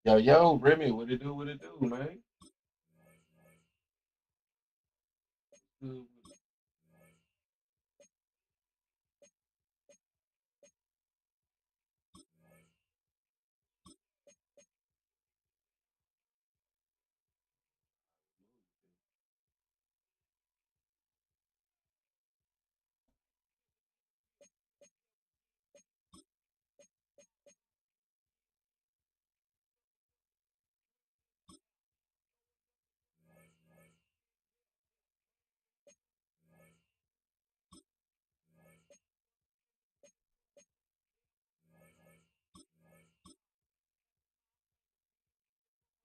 Yo, Remy, what it do? What it do, man? Good.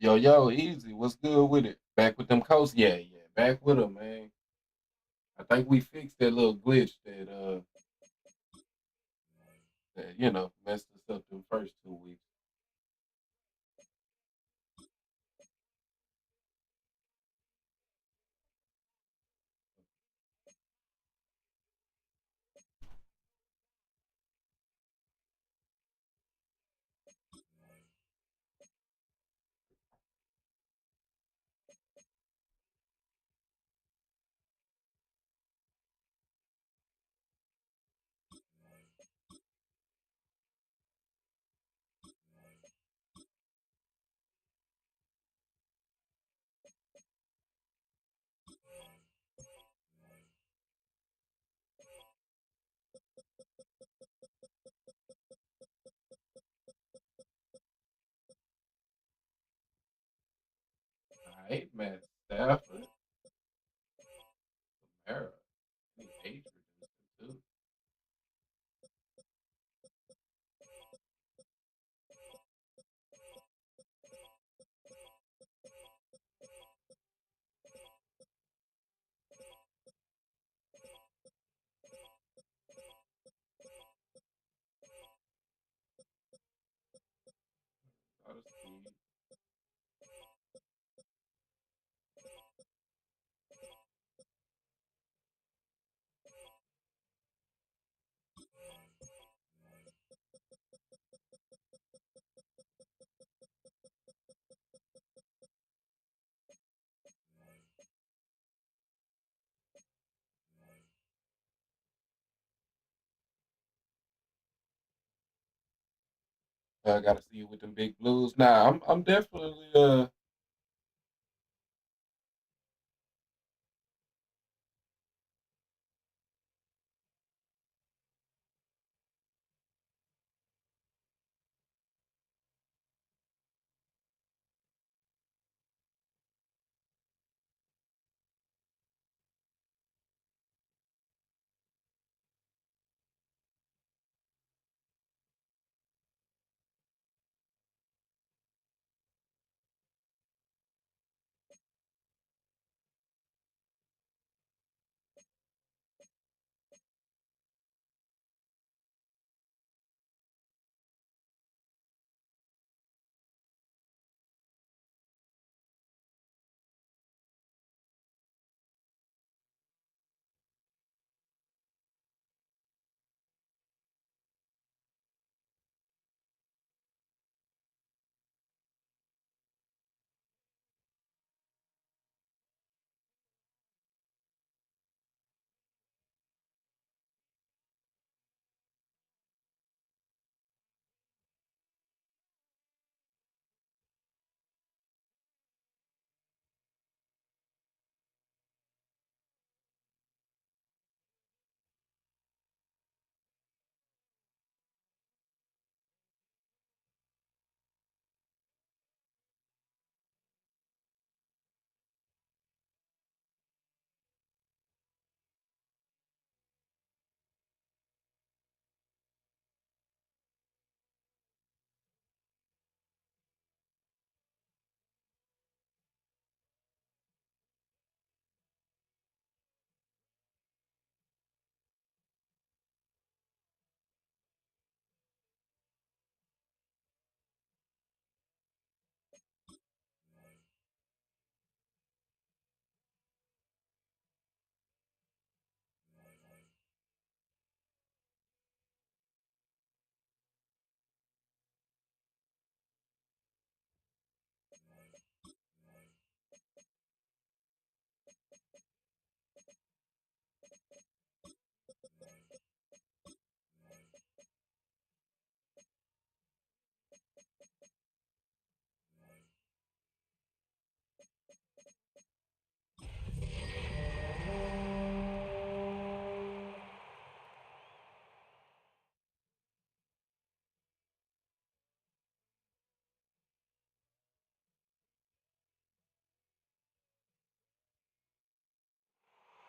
Yo, easy. What's good with it? Back with them Colts? Yeah. Back with them, man. I think we fixed that little glitch that messed us up the first 2 weeks. All right, Matt Stafford, Kamara. I need age reducing too. Lot of speed. I gotta see you with them big blues. Nah, I'm definitely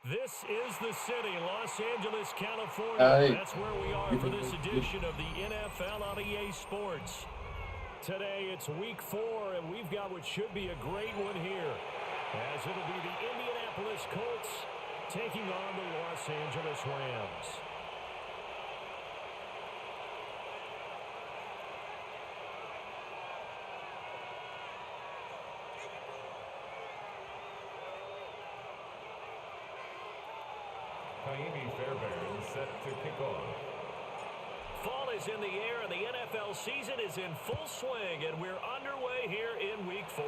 This is the city, Los Angeles, California. Hey, That's where we are for this edition of the NFL on EA Sports. Today it's week 4, and we've got what should be a great one here, as it'll be the Indianapolis Colts taking on the Los Angeles Rams. Set to kick off. Fall is in the air, and the NFL season is in full swing, and we're underway here in Week 4.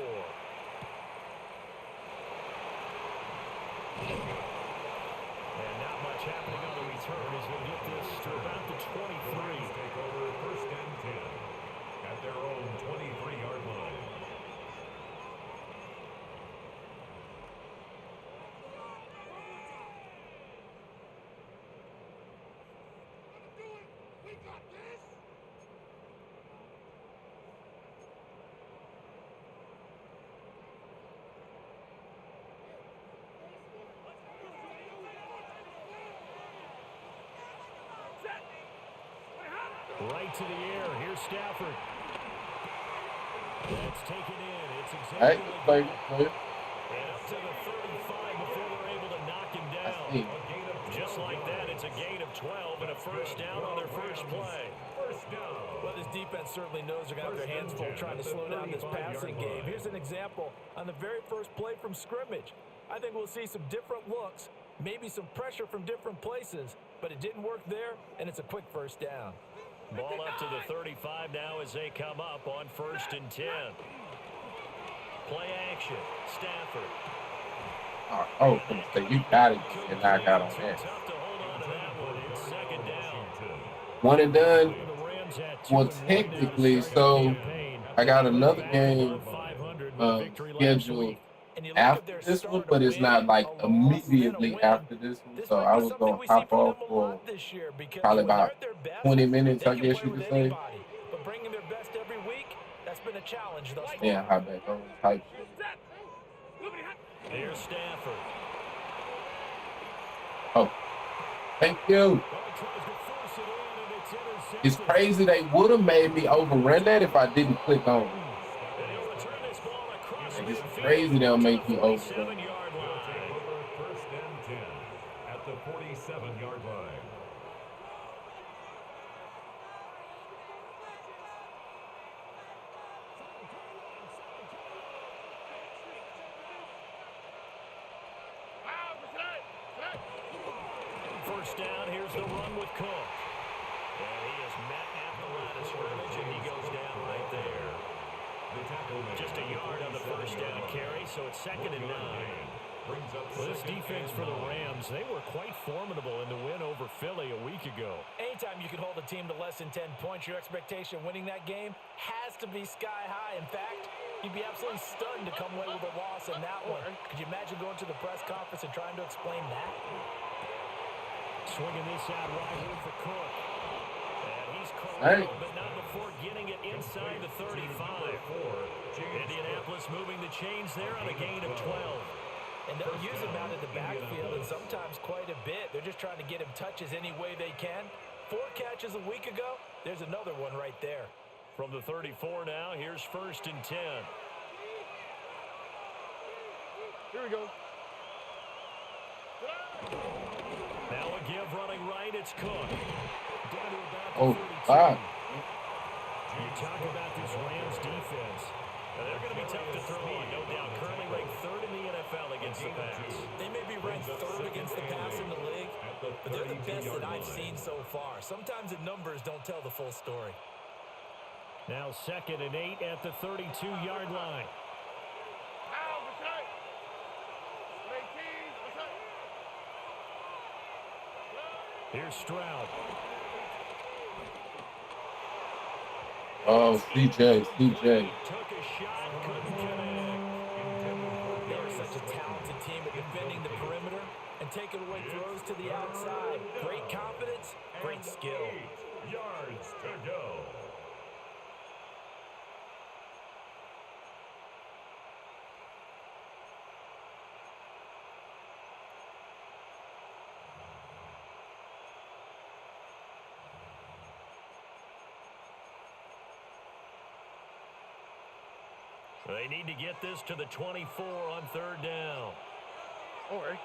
And not much happening on the return as we get this to about the 23. Take over 1st and 10 at their own 23-yard line. Right to the air. Here's Stafford. That's taken in. It's hey, exactly play. and up to the 35 before they're able to knock him down. Just like that, it's a gain of 12 and a first down on their first play. Well, this defense certainly knows they're going to have their hands full trying to slow down this passing game. Here's an example on the very first play from scrimmage. I think we'll see some different looks, maybe some pressure from different places, but it didn't work there, and it's a quick first down. Ball up to the 35 now as they come up on 1st and 10. Play action. Stafford. Oh, you got it. And I got on that. Tough to hold on to that one. It's 2nd down. One and done. Well, technically, so I got another game scheduled after this one, but it's not like immediately after this one. So I was going to hop off for probably about 20 minutes, I guess you could say. But bringing their best every week, that's been a challenge thus far. Yeah, hop back on type shit. Here's Stafford. Oh, thank you. It's crazy they would have made me overrun that if I didn't click on it. It's crazy they'll make you overrun. 1st and 10 at the 47-yard line. First down, here's the run with Cook. And he is met at the line of scrimmage, and he goes down right there. Just a yard on the first down carry, so it's 2nd and 9. Well, this defense for the Rams, they were quite formidable in the win over Philly a week ago. Anytime you can hold a team to less than 10 points, your expectation of winning that game has to be sky high. In fact, you'd be absolutely stunned to come away with a loss in that one. Could you imagine going to the press conference and trying to explain that? Swinging this out wide here for Cook. And he's corralled, but not before getting it inside the 35. Indianapolis moving the chains there on a gain of 12. And they'll use him out in the backfield, and sometimes quite a bit. They're just trying to get him touches any way they can. 4 catches a week ago, there's another one right there. From the 34 now, here's 1st and 10. Here we go. Now a give running right, it's Cook. Down to about Oh, 32. You talk about this Rams defense. Now, they're going to be tough to throw on, no doubt. Currently ranked 3rd in the NFL against the pass. They may be ranked 3rd against the pass in the league, but they're the best that I've seen so far. Sometimes the numbers don't tell the full story. Now 2nd and 8 at the 32-yard line. Here's Stroud. Oh, CJ. Took a shot, couldn't connect. They're such a talented team at defending the perimeter and taking away throws to the outside. Great confidence, great skill. 8 yards to go. They need to get this to the 24 on third down. All right.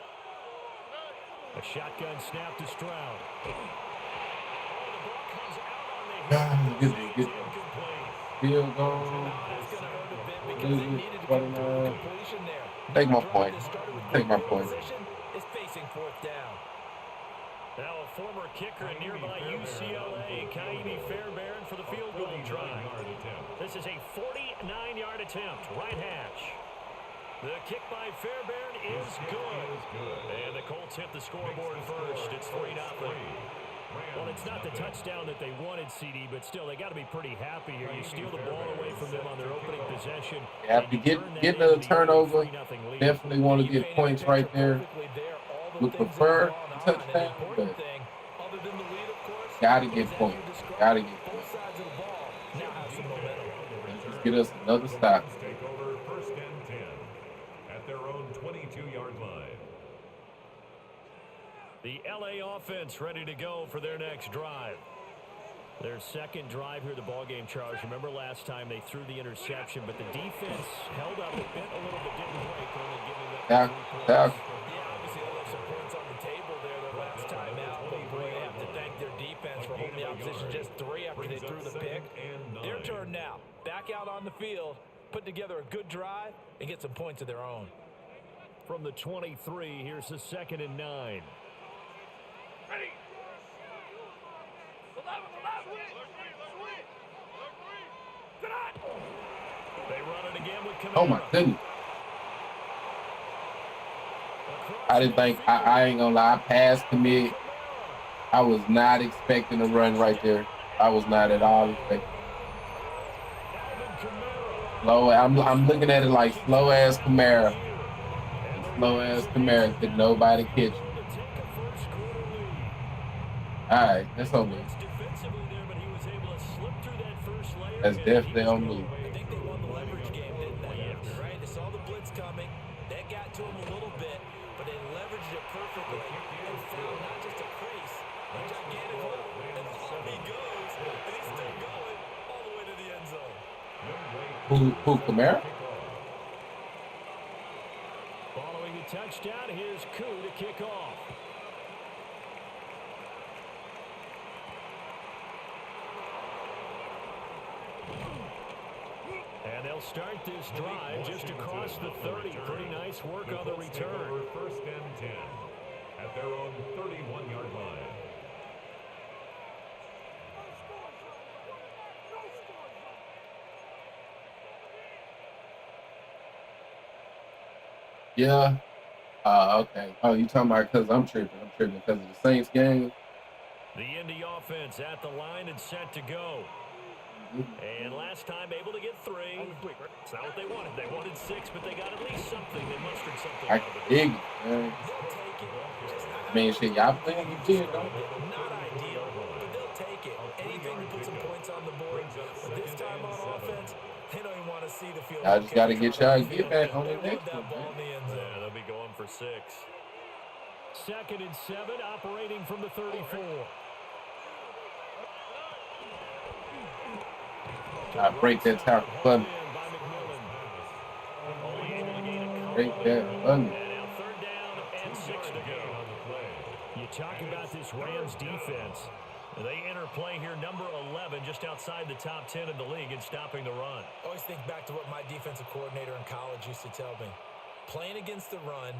A shotgun snap to Stroud. Good field goal. Take my point. Take my point. Now a former kicker in nearby UCLA, Kaimi Fairbairn for the field goal try. This is a 49-yard attempt, right hash. The kick by Fairbairn is good. And the Colts hit the scoreboard first. It's 3-0. Well, it's not the touchdown that they wanted, CD, but still, they got to be pretty happy here. You steal the ball away from them on their opening possession. Yeah, to get a turnover, definitely want to get points right there. Would prefer a touchdown, but gotta get points. Gotta get points. Let's get us another stop. Take over first and 10 at their own 22-yard line. The LA offense ready to go for their next drive. Their second drive here, the ballgame, Charles. Remember last time they threw the interception, but the defense held up a little bit, didn't break, only giving them 3 points. Yeah, obviously they left some points on the table there their last time out, but boy, they have to thank their defense for holding the opposition just 3 after they threw the pick. Their turn now. Back out on the field, put together a good drive, and get some points of their own. From the 23, here's the 2nd and 9. Ready. They run it again with Camaro. Oh my goodness. I didn't think, I ain't gonna lie, I passed commit. I was not expecting a run right there. I was not at all expecting. Slow, I'm looking at it like slow ass Camaro. Slow ass Camaro, could nobody catch it. Alright, that's on me. That's definitely on me. I think they won the leverage game, didn't they? Right? They saw the blitz coming. That got to them a little bit, but they leveraged it perfectly and found not just a crease, a gigantic hole. And off he goes, and he's still going all the way to the end zone. Who, Camaro? Following the touchdown, here's Thru to kick off. And they'll start this drive just across the 30. Pretty nice work on the return. First and 10 at their own 31-yard line. Yeah. Okay. Oh, you talking about because I'm tripping. I'm tripping because of the Saints game. The Indy offense at the line and set to go. And last time able to get 3. It's not what they wanted. They wanted 6, but they got at least something. They mustered something. I can dig it, man. Man, shit, y'all playing legit, though. Not ideal, but they'll take it. Anything to put some points on the board. But this time on offense, they don't even want to see the field. Y'all just got to get y'all get back on the next one, man. Yeah, they'll be going for 6. 2nd and 7, operating from the 34. I break that tackle button. Break that button. Now 3rd down and 6 to go. You talk about this Rams defense. They enter play here, number 11, just outside the top 10 in the league in stopping the run. I always think back to what my defensive coordinator in college used to tell me. Playing against the run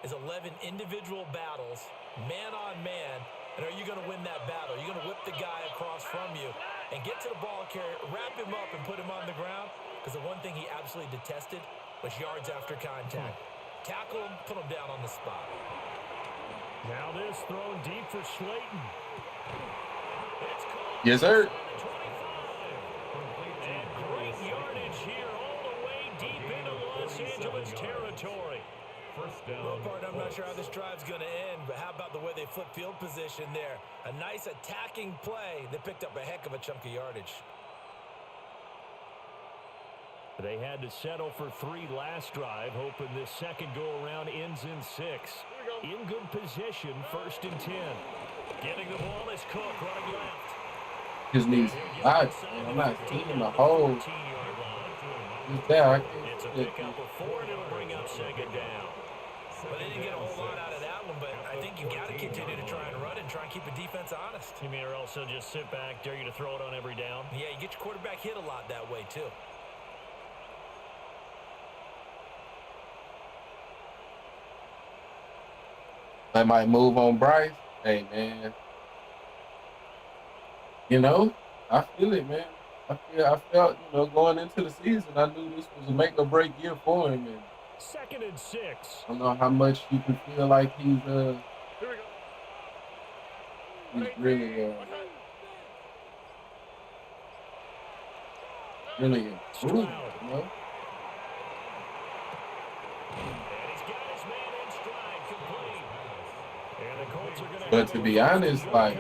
is 11 individual battles, man on man, and are you going to win that battle? Are you going to whip the guy across from you and get to the ball carrier, wrap him up, and put him on the ground? Because the one thing he absolutely detested was yards after contact. Tackle him, put him down on the spot. Now this thrown deep for Slayton. Yes, sir. And great yardage here all the way deep into Los Angeles territory. First down. Well, partner, I'm not sure how this drive's going to end, but how about the way they flip field position there? A nice attacking play. They picked up a heck of a chunk of yardage. They had to settle for 3 last drive, hoping this second go-around ends in 6. In good position, 1st and 10. Getting the ball is Cook running left. Just needs life, man. I'm not seeing the hole. Just that I can't It's a see that pickup of 4, and it'll bring up second down. But they didn't get a whole lot out of that one, but I think you got to continue to try and run and try and keep the defense honest. You mean or else they'll just sit back, dare you to throw it on every down? Yeah, you get your quarterback hit a lot that way, too. I might move on Bryce. Hey man, you know, I feel it, man. I felt, going into the season, I knew this was a make or break year for him, and 2nd and 6. I don't know how much you can feel like he's Here we go. really really improved, you know. And he's got his man in stride, complete. And the Colts are gonna But to be honest, like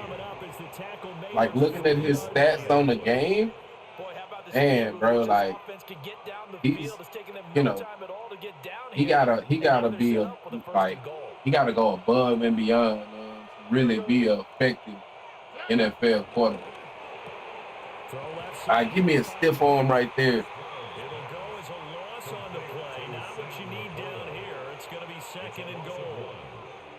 looking at his stats on the game, Boy, how about this man, bro, this like offense can get down the he's, field. It's taking them you no know, time at all to get down he here. gotta And be they're a set up with a first like and goal. he gotta go above and beyond, man, to really be an effective NFL quarterback. Give me a stiff arm right there. It'll go as a loss on the play. Not what you need down here. It's going to be 2nd and goal.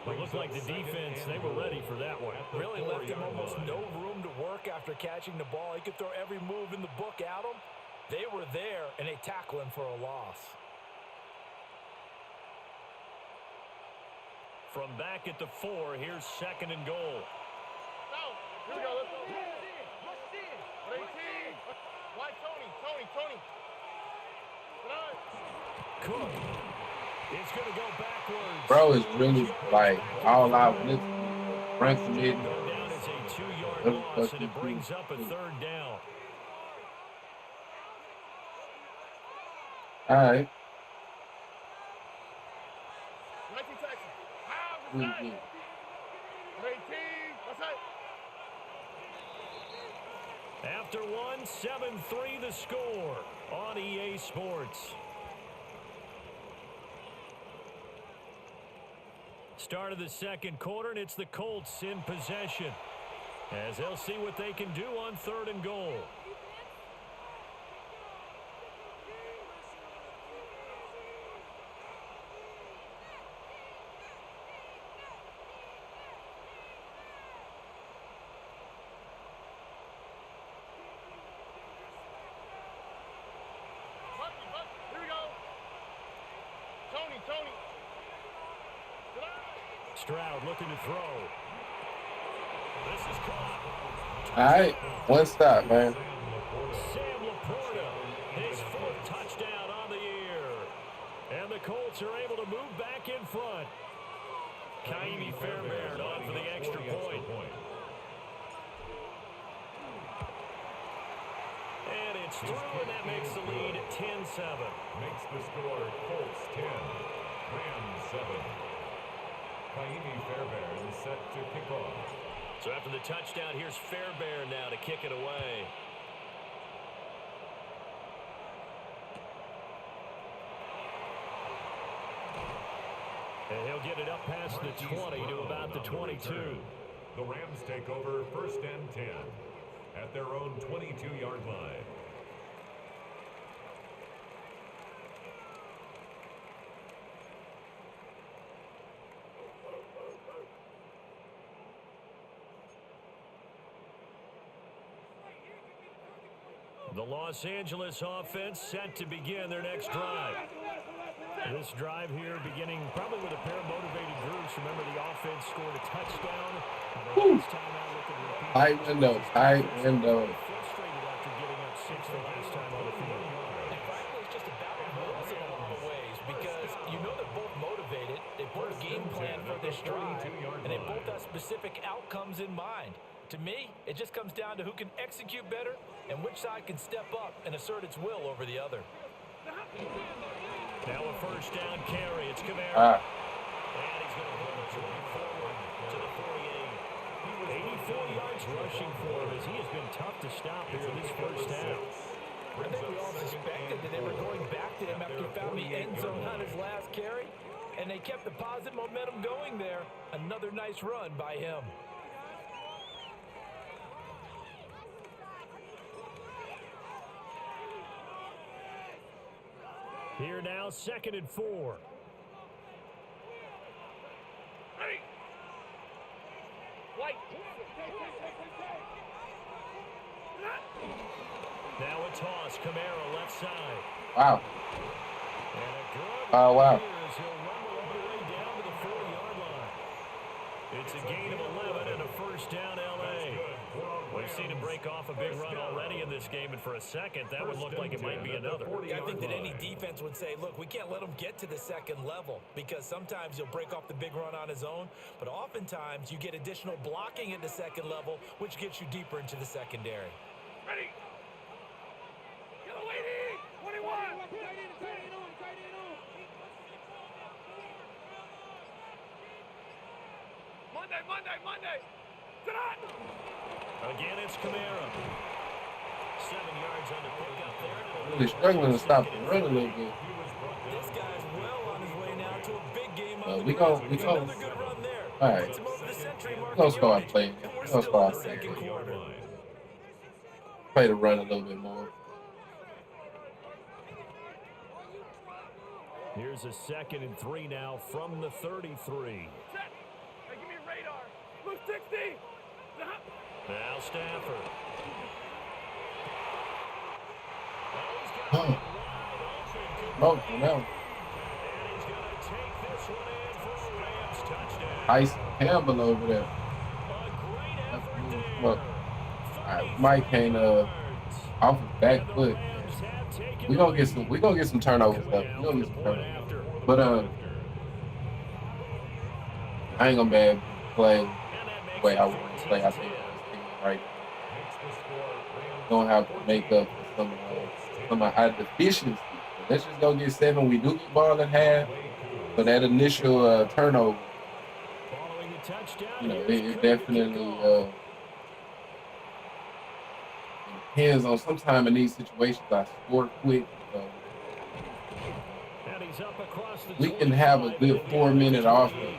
It looked like the defense, they were ready for that one. Really left him almost no room to work after catching the ball. He could throw every move in the book at him. They were there, and they tackle him for a loss. From back at the 4, here's 2nd and goal. Here we go. Let's go. 18. Why Tony? Cook is going to go backwards. Bro is really like all out listening. Frank did. Go down as a 2-yard loss, and it brings up a 3rd down. All right. 19 tackles. Mm-hmm. 18. What's that? After 1, 7-3 the score on EA Sports. Start of the 2nd quarter, and it's the Colts in possession, as they'll see what they can do on 3rd and goal. Here we go. Tony. Stroud looking to throw. This is caught. All right. One stop, man. Sam Laporta, his 4th touchdown on the year. And the Colts are able to move back in front. Kaimi Fairbairn on for the extra point. And it's through, and that makes the lead 10-7. Makes the score Colts 10, Rams 7. Kaimi Fairbairn is set to kick off. So after the touchdown, here's Fairbairn now to kick it away. And he'll get it up past the 20 to about the 22. The Rams take over 1st and 10 at their own 22-yard line. The Los Angeles offense set to begin their next drive. This drive here beginning probably with a pair of motivated groups. Remember, the offense scored a touchdown. Tight window. Frustrated after giving up 6 the last time on the field. And frankly, it's just a battle of wills in a lot of ways because you know they're both motivated. They both game plan for this drive, and they both have specific outcomes in mind. To me, it just comes down to who can execute better and which side can step up and assert its will over the other. Now a 1st down carry. It's Kamara. And he's going to pull it forward to the 48. 84 yards rushing for him as he has been tough to stop here in this 1st half. I think we all suspected that they were going back to him after he found the end zone on his last carry, and they kept the positive momentum going there. Another nice run by him. Here now, 2nd and 4. Ready. White. Now a toss. Kamara left side. Wow. And a good Oh, wow. here as he'll rumble all the way down to the 4-yard line. It's a gain of 11 and a first down, L.A. We've seen him break off a big run already in this game, and for a second, that would look like it might be another. I think that any defense would say, look, we can't let him get to the second level because sometimes he'll break off the big run on his own, but oftentimes you get additional blocking at the second level, which gets you deeper into the secondary. Ready. Get away, 21. Monday. Tonight. Again, it's Kamara. 7 yards on the pickup there. Really struggling to stop the run a little bit. This guy's well on his way now to a big game on the We ground. go. Another good run there. All right. Puts him over the century mark We'll in start yardage, playing. and we're We'll still in start the second playing. quarter. Play the run a little bit more. Here's a 2nd and 3 now from the 33. Check. Hey, give me radar. Look, 60. Now Stafford. Oh, no. Ice Campbell over there. Look, Mike can't off his back foot. We gonna get some turnovers though. But I ain't gonna be able to play the way I want to play. I think this team right now. Gonna have to make up for some of our deficiencies. Let's just go get 7. We do get ball in half, but that initial turnover, it definitely depends on. Sometimes in these situations, I score quick. We can have a good 4-minute offense.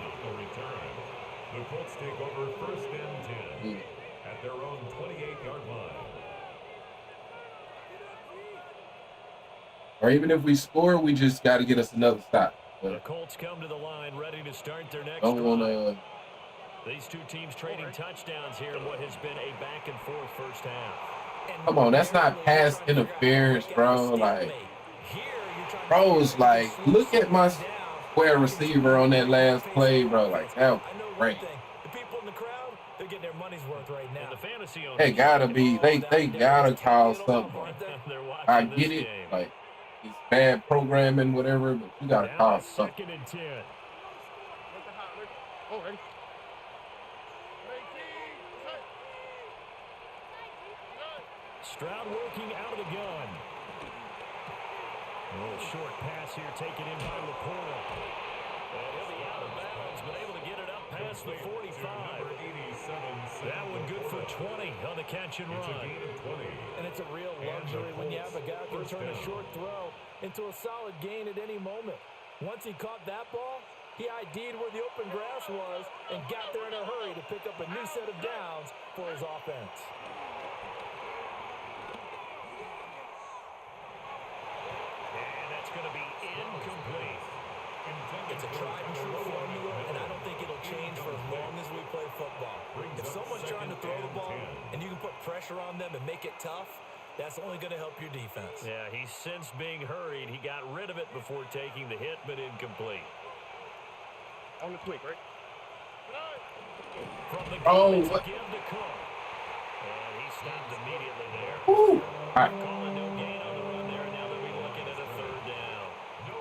The Colts take over 1st and 10 at their own 28-yard line. Or even if we score, we just got to get us another stop. But the Colts come to the line ready to start their next don't want drive. to. These two teams trading touchdowns here in what has been a back-and-forth first half. Come on, that's not pass interference, bro. Like, bro's like, look at my square receiver on that last play, bro. Like, that was great. The people in the crowd, they're getting their money's worth right now. They gotta be. They gotta call something. I get it. Like, it's bad programming, whatever, but you gotta call something. 2nd and 10. Oh, ready. Stroud working out of the gun. A little short pass here taken in by Laporta. And he'll be out of bounds, but able to get it up past the 45. That one good for 20 on the catch and run. And it's a real luxury when you have a guy who can turn a short throw into a solid gain at any moment. Once he caught that ball, he ID'd where the open grass was and got there in a hurry to pick up a new set of downs for his offense. Going to be incomplete. It's a tried and true formula, and I don't think it'll change for as long as we play football. If someone's trying to throw the ball and you can put pressure on them and make it tough, that's only going to help your defense. Yeah, he's since being hurried. He got rid of it before taking the hit, but incomplete. On the tweak, right? From the What? give to Cook. And he stopped immediately there. Woo. All right. Calling no gain on the run there. Now they'll be looking at a 3rd down. The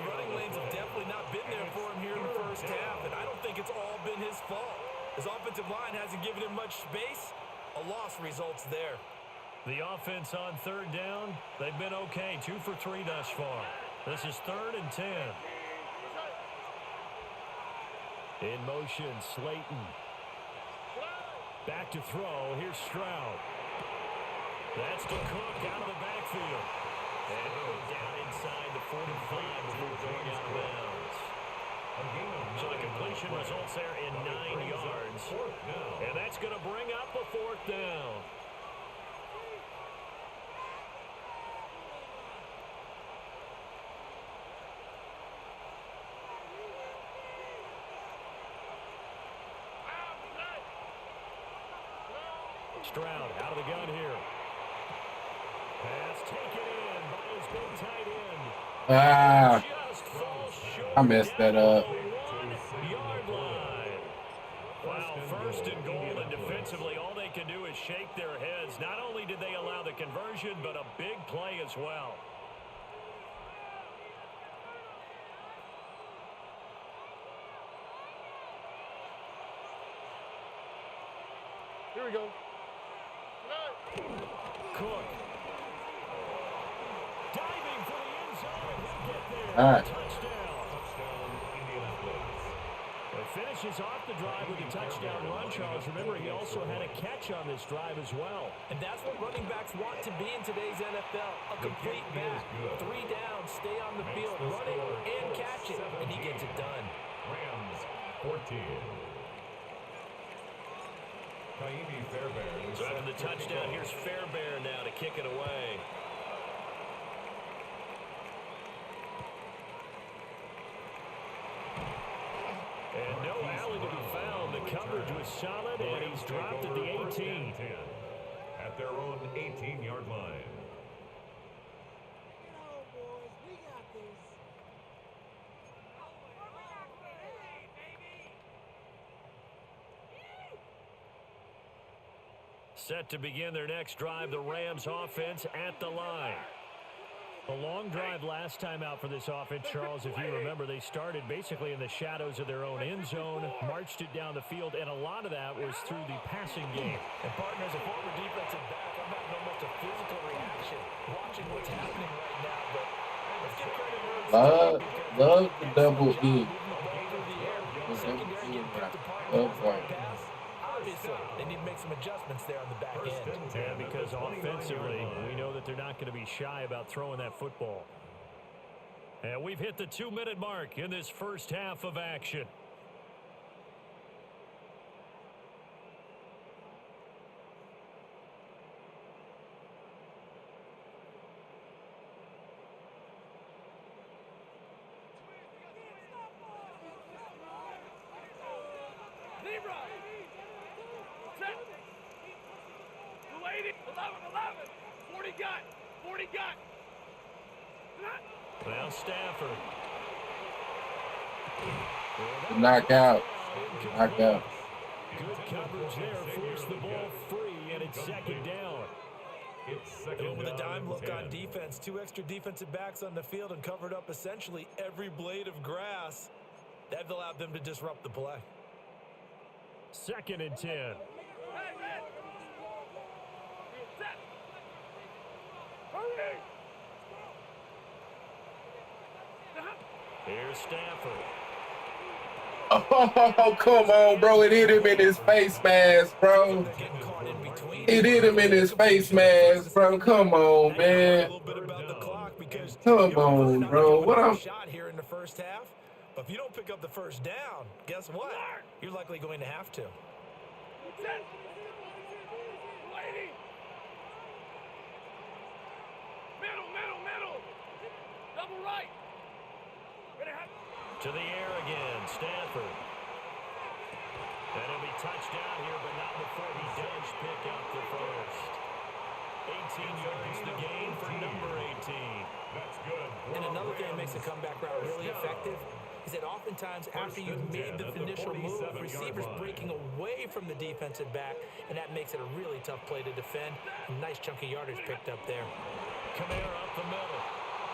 running lanes have definitely not been there for him here in the first half, and I don't think it's all been his fault. His offensive line hasn't given him much space. A loss results there. The offense on 3rd down, they've been okay. 2 for 3 thus far. This is 3rd and 10. In motion, Slayton. Back to throw. Here's Stroud. That's to Cook out of the backfield. And he'll go down inside the 45 before going out of bounds. So the completion results there in 9 yards. And that's going to bring up a 4th down. Stroud out of the gun here. Pass taken in by his big tight end. Ah, Just falls short I messed that down up. the 1-yard line. Wow, first and goal, and defensively, all they can do is shake their heads. Not only did they allow the conversion, but a big play as well. Here we go. Cook. Diving for the end zone. He'll get there. All right. Touchdown, Indianapolis. It finishes off the drive with a touchdown run, Charles. Remember, he also had a catch on this drive as well. And that's what running backs want to be in today's NFL. A complete back. 3 down, stay on the field, running and catching, and he gets it done. Rams 14. Kaimi Fairbairn. So after the touchdown, here's Fairbairn now to kick it away. And no alley to be found. The coverage was solid, and he's dropped at the 18. At their own 18-yard line. Set to begin their next drive, the Rams offense at the line. A long drive last time out for this offense, Charles. If you remember, they started basically in the shadows of their own end zone, marched it down the field, and a lot of that was through the passing game. And partners, a former defensive back, I'm having almost a physical reaction watching what's happening right now, but let's get credit where it's due. Love the double E. Moving the ball through the air. Secondary getting picked apart by the pass. Obviously, they need to make some adjustments there on the back end. Yeah, because offensively, we know that they're not going to be shy about throwing that football. And we've hit the 2-minute mark in this first half of action. Zebra. Set. 280. 11. 40 got. 40 got. Now Stafford. Knockout. Knockout. Good coverage there. Forced the ball free, and it's second down. It's second And with a down dime and look 10. on defense, 2 extra defensive backs on the field and covered up essentially every blade of grass. That allowed them to disrupt the play. Second and 10. Hey, man. Set. Hurry. Here's Stafford. Oh, come on, bro. It hit him in his face mask, bro. They're getting caught in between. It hit him in his face mask, bro. Come on, A man. little bit about the clock because Come you're really on, not bro. gonna What win a I'm shot here in the first half. But if you don't pick up the first down, guess what? You're likely going to have to. Set. 280. Middle. Double right. Ready, have. To the air again, Stafford. And he'll be touched down here, but not before he does pick up the first. 18 yards the gain for number 18. That's good. And another thing that makes the comeback route really effective is that oftentimes after you've made the initial move, receivers breaking away from the defensive back, and that makes it a really tough play to defend. A nice chunk of yardage picked up there. Kamara up the middle.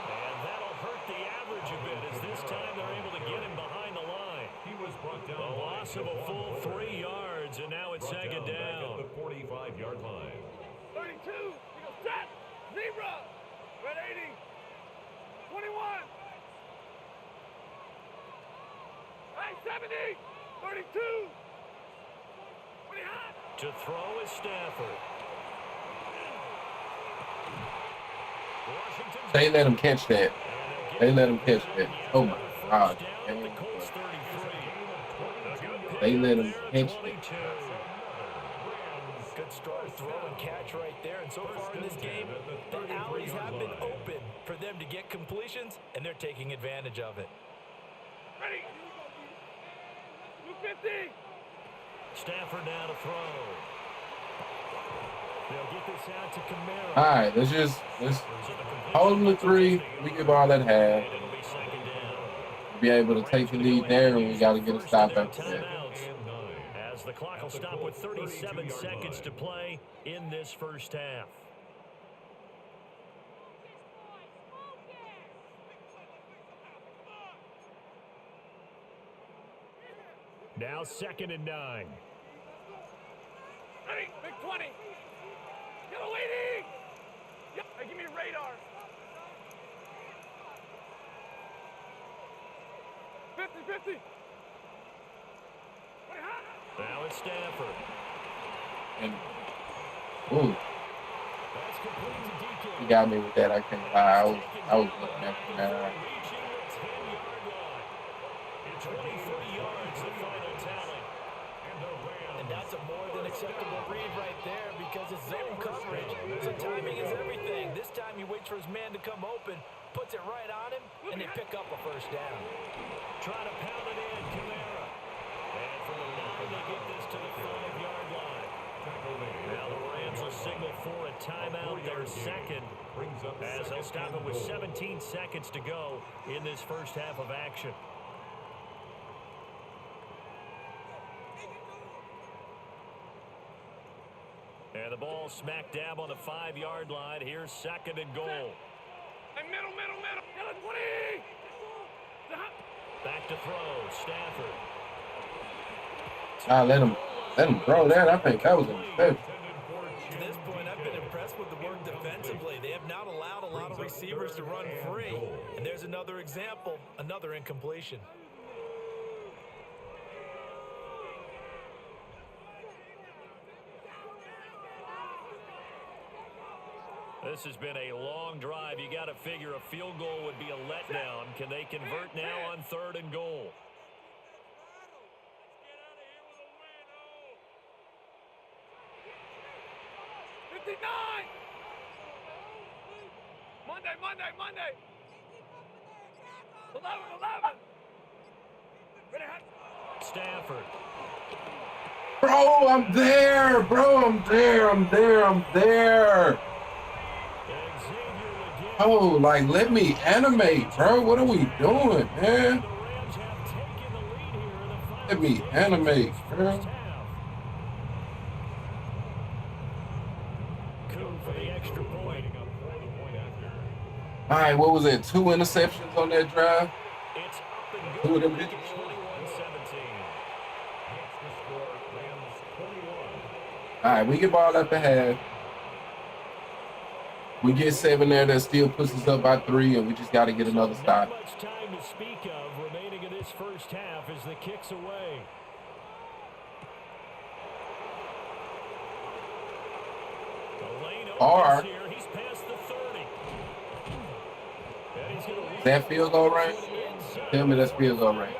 And that'll hurt the average a bit as this time they're able to get him behind the line. He was brought down. A loss of a full 3 yards, and now it's second Back down. at the 45-yard line. 32. You go set. Zebra. Red 80. 21. Hey, 70. 32. 20 hot. To throw is Stafford. Washington's They let him catch that. They let him catch that. Oh my God. down at the Colts 33. They let him catch that. 22. Good strong throw and catch right there. And so far in this game, the alleys have been open for them to get completions, and they're taking advantage of it. Ready. 250. Stafford now to throw. They'll get this out to Kamara. All right, let's hold them to 3. We get ball at half. It'll be second down. Be able to take the lead there, and we got to get a stop after that. As the clock will stop with 37 seconds to play in this first half. Now 2nd and 9. Ready, big 20. Get a leading. Hey, give me radar. 50-50. Now it's Stafford. And, ooh, That's complete to DK. you got me with that. I can't lie. I was looking at him now. Reaching the 10-yard line. 23 yards, the final tally. And that's a more than acceptable read right there because it's zone coverage. So timing is everything. This time he waits for his man to come open, puts it right on him, and they pick up a first down. Trying to pound it in, Kamara. And from the 9, they get this to the 5-yard line. Now the Rams will signal for a timeout, their second, as they'll stop it with 17 seconds to go in this first half of action. And the ball smack dab on the 5-yard line. Here's 2nd and goal. Hey, middle. Get a 20. Back to throw, Stafford. Let him throw that. I think that was a mistake. To this point, I've been impressed with the work defensively. They have not allowed a lot of receivers to run free. And there's another example, another incompletion. This has been a long drive. You got to figure a field goal would be a letdown. Can they convert now on 3rd and goal? Monday. 11. Ready, Stafford. Bro, I'm there. Oh, like, let me animate, bro. What are we doing, man? Let me animate, bro. All right, what was it? 2 interceptions on that drive? 2 of them bitches. All right, we get ball at the half. We get 7 there. That still puts us up by 3, and we just got to get another stop. Not much time to speak of remaining in this first half as the kick's away. Or he's past the 30. Is that field goal right? Tell me that's field goal right.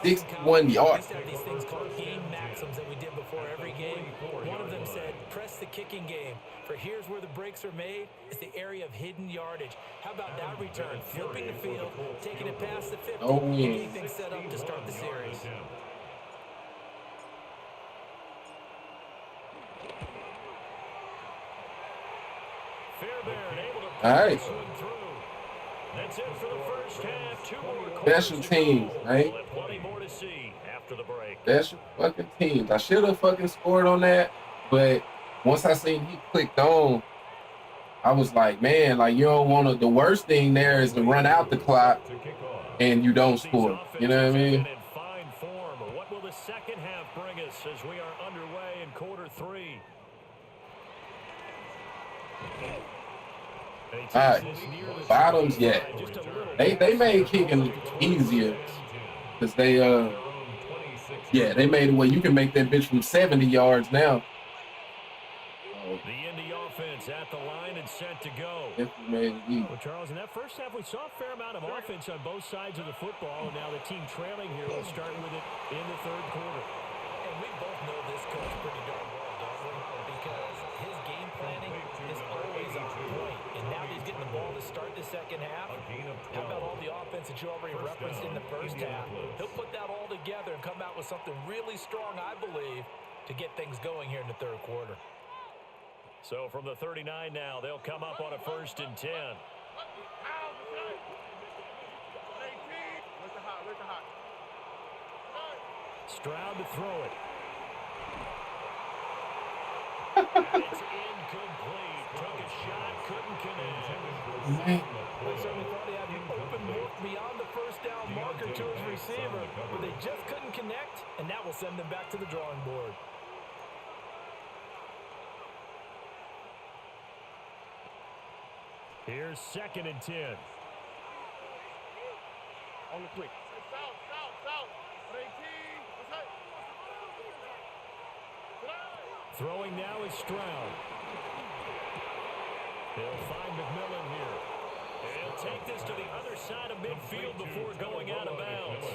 61 yards. We used to have these things called game maxims that we did before every game. One of them said, press the kicking game. For here's where the breaks are made. It's the area of hidden yardage. How about that return? Flipping the field, taking it past the 50, and getting things set up to start the series. All right. That's it for the first half. 2 more Special teams, right? Plenty more to see after the break. Special fucking teams. I should have fucking scored on that, but once I seen he clicked on, I was like, man, like you don't want to. The worst thing there is to run out the clock and you don't score. You know what I mean? In fine form. What will the second half bring us as we are underway in quarter 3? All right, bottoms yet. They made kicking easier because they they made it where you can make that bitch from 70 yards now. The Indy offense at the line and set to go. Well, Charles, in that first half, we saw a fair amount of offense on both sides of the football, and now the team trailing here will start with it in the 3rd quarter. And we both know this coach pretty darn well, don't we? Because his game planning is always on point, and now he's getting the ball to start the second half. How about all the offense that you already referenced in the first half? He'll put that all together and come out with something really strong, I believe, to get things going here in the 3rd quarter. So from the 39 now, they'll come up on a 1st and 10. Stroud to throw it. And it's incomplete. Took a shot, couldn't connect. I certainly thought he had the open look beyond the first down marker to his receiver, but they just couldn't connect, and that will send them back to the drawing board. Here's 2nd and 10. On the quick. Throwing now is Stroud. He'll find McMillan here. And he'll take this to the other side of midfield before going out of bounds.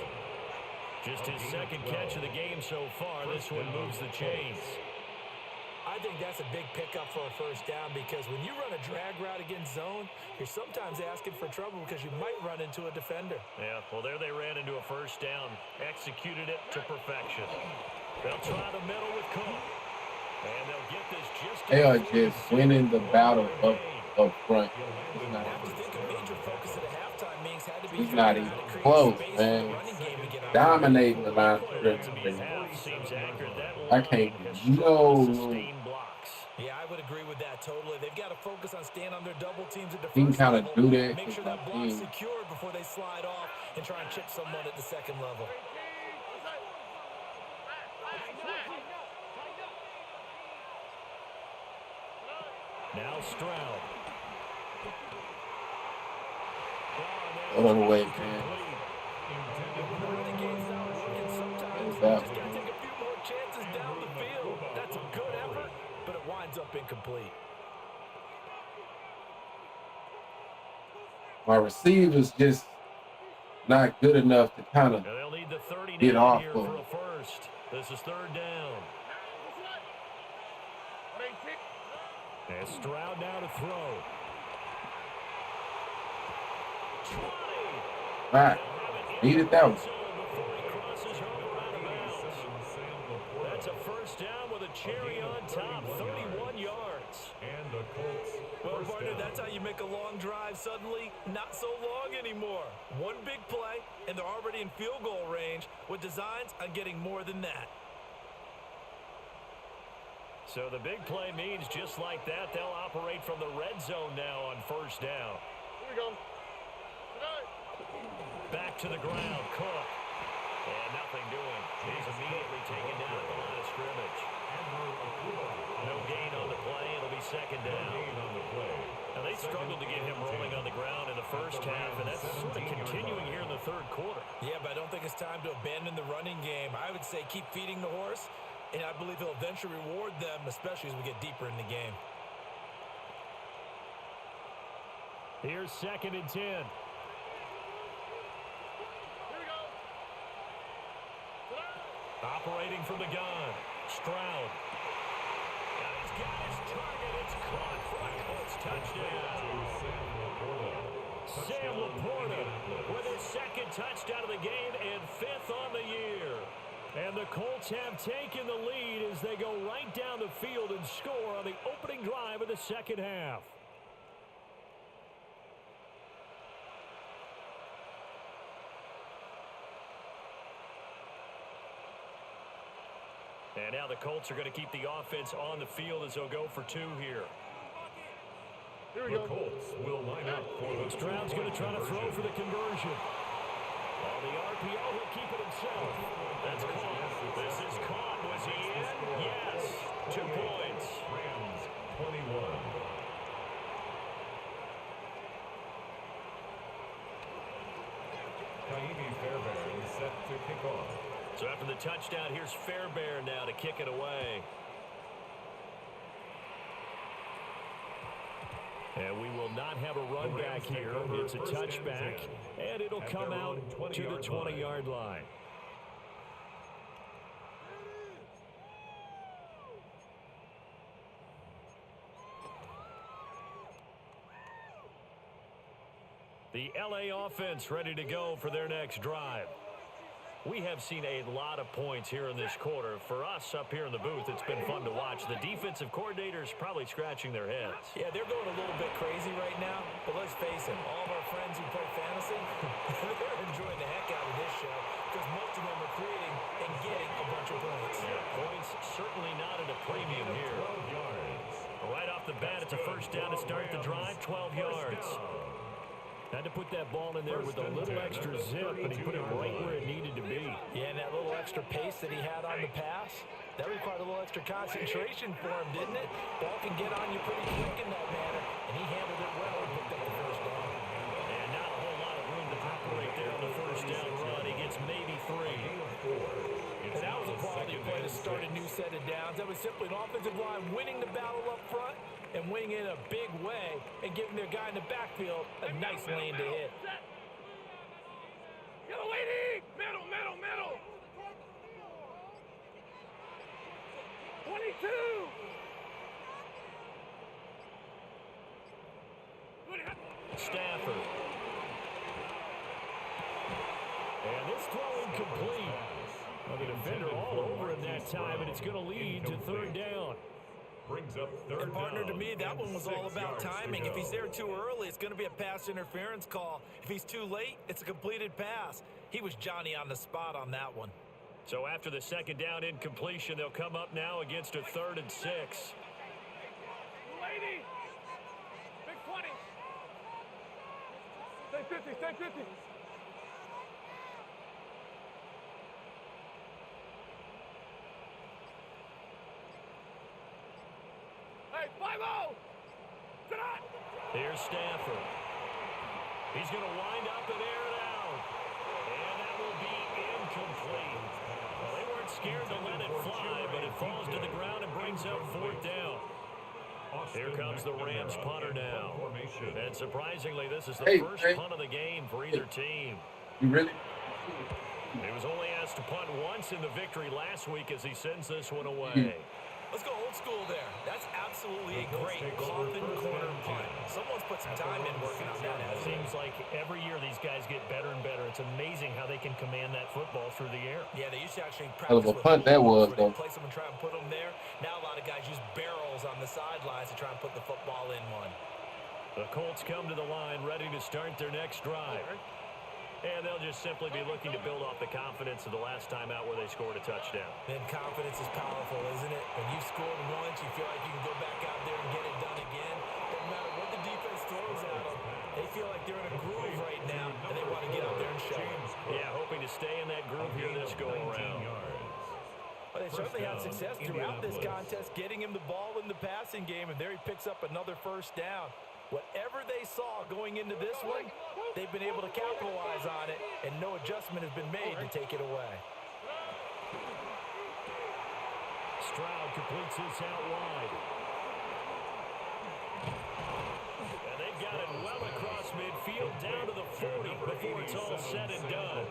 Just his 2nd catch of the game so far. This one moves the chains. I think that's a big pickup for a 1st down because when you run a drag route against zone, you're sometimes asking for trouble because you might run into a defender. Yeah, well, there they ran into a 1st down. Executed it to perfection. They'll try the middle with Cook. And they'll get this just They are just winning the battle up front. I have to think a major focus at a halftime meetings had to be He's not even how to create close, space for man. the running game to get out. Dominating the line script. Seems accurate. That I can't sustain blocks. Yeah, I would agree with that totally. They've got to focus on staying under double teams at the He can first kind of level. do that. Make sure that block's secured before they slide off and try and chip someone at the 2nd level. Now Stroud. Oh, wait, man. When the running game's not working, sometimes you that? just got to take a few more chances down the field. That's a good effort, but it winds up incomplete. My receivers just not good enough to kind of They'll need the 39 get off here of for a 1st. This is 3rd down. And Stroud now to throw. 20. right. Needed that one. Before he crosses over out of bounds. That's a 1st down with a cherry on top, 31 yards. And the Colts. Well, first partner, down. that's how you make a long drive suddenly not so long anymore. One big play, and they're already in field goal range with designs on getting more than that. So the big play means just like that, they'll operate from the red zone now on 1st down. Here we go. Back to the ground, Cook. And nothing doing. He's immediately taken down at the line of scrimmage. No gain on the play. It'll be 2nd down. Now they struggled to get him rolling on the ground in the 1st half, and that's sort of continuing here in the 3rd quarter. Yeah, but I don't think it's time to abandon the running game. I would say keep feeding the horse, and I believe he'll eventually reward them, especially as we get deeper in the game. Here's 2nd and 10. Operating from the gun, Stroud. Now he's got his target. It's caught for a Colts touchdown. Sam Laporta with his 2nd touchdown of the game and 5th on the year. And the Colts have taken the lead as they go right down the field and score on the opening drive of the 2nd half. And now the Colts are going to keep the offense on the field as they'll go for 2 here. The Colts will line up for the Stroud's going to try to throw for the conversion. On the RPO, he'll keep it himself. That's caught. This is caught. Was he in? Yes. 2 points. Rams 21. Kaimi Fairbairn is set to kick off. So after the touchdown, here's Fairbairn now to kick it away. And we will not have a run back here. It's a touchback, and it'll come out to the 20-yard line. The LA offense ready to go for their next drive. We have seen a lot of points here in this quarter. For us up here in the booth, it's been fun to watch. The defensive coordinators probably scratching their heads. Yeah, they're going a little bit crazy right now, but let's face it, all of our friends who play fantasy, they're enjoying the heck out of this show because most of them are creating and getting a bunch of points. Yeah, points certainly not at a premium here. 12 yards. Right off the bat, it's a first down to start the drive, 12 yards. Had to put that ball in there with a little extra zip, and he put it right where it needed to be. Yeah, and that little extra pace that he had on the pass, that required a little extra concentration for him, didn't it? Ball can get on you pretty quick in that manner, and he handled it well and picked up the first down. And not a whole lot of room to operate there on the first down run. He gets maybe 3. And that was a quality play to start a new set of downs. That was simply an offensive line winning the battle up front and winning it in a big way and giving their guy in the backfield a nice lane to hit. Yellow waiting. Middle, middle, middle. 22. Stafford. And this throw incomplete. Well, the defender all over him that time, and it's going to lead to third down. Brings up third And partner, to down. me, that one was all 6 about yards to timing. go. If he's there too early, it's going to be a pass interference call. If he's too late, it's a completed pass. He was Johnny on the spot on that one. So after the second down incompletion, they'll come up now against a 3rd and 6. Lady. Big 20. Stay 50, stay 50. Hey, 5-0. Tonight. Here's Stafford. He's going to wind up and air it out. And that will be incomplete. Well, they weren't scared to let it fly, but it falls to the ground and brings up 4th down. Here comes the Rams punter now. And surprisingly, this is the first punt of the game for either team. You really? He was only asked to punt once in the victory last week as he sends this one away. Let's go old school there. That's absolutely a great coffin corner punt. Someone's put some time in working on that. It seems like every year these guys get better and better. It's amazing how they can command that football through the air. Yeah, they used to actually Hell practice of a with punt that was, holes where though. they'd place them and try and put them there. Now a lot of guys use barrels on the sidelines to try and put the football in one. The Colts come to the line ready to start their next drive. And they'll just simply be looking to build off the confidence of the last time out where they scored a touchdown. Then confidence is powerful, isn't it? When you've scored once, you feel like you can go back out there and get it done again. Doesn't matter what the defense throws at them. They feel like they're in a groove right now, and they want to get out there and show it. Yeah, hoping to stay in that groove here this go-around. But they certainly had success throughout this contest, getting him the ball in the passing game, and there he picks up another first down. Whatever they saw going into this one, they've been able to capitalize on it, and no adjustment has been made to take it away. Stroud completes this out wide. And they've got it well across midfield, down to the 40 before it's all said and done.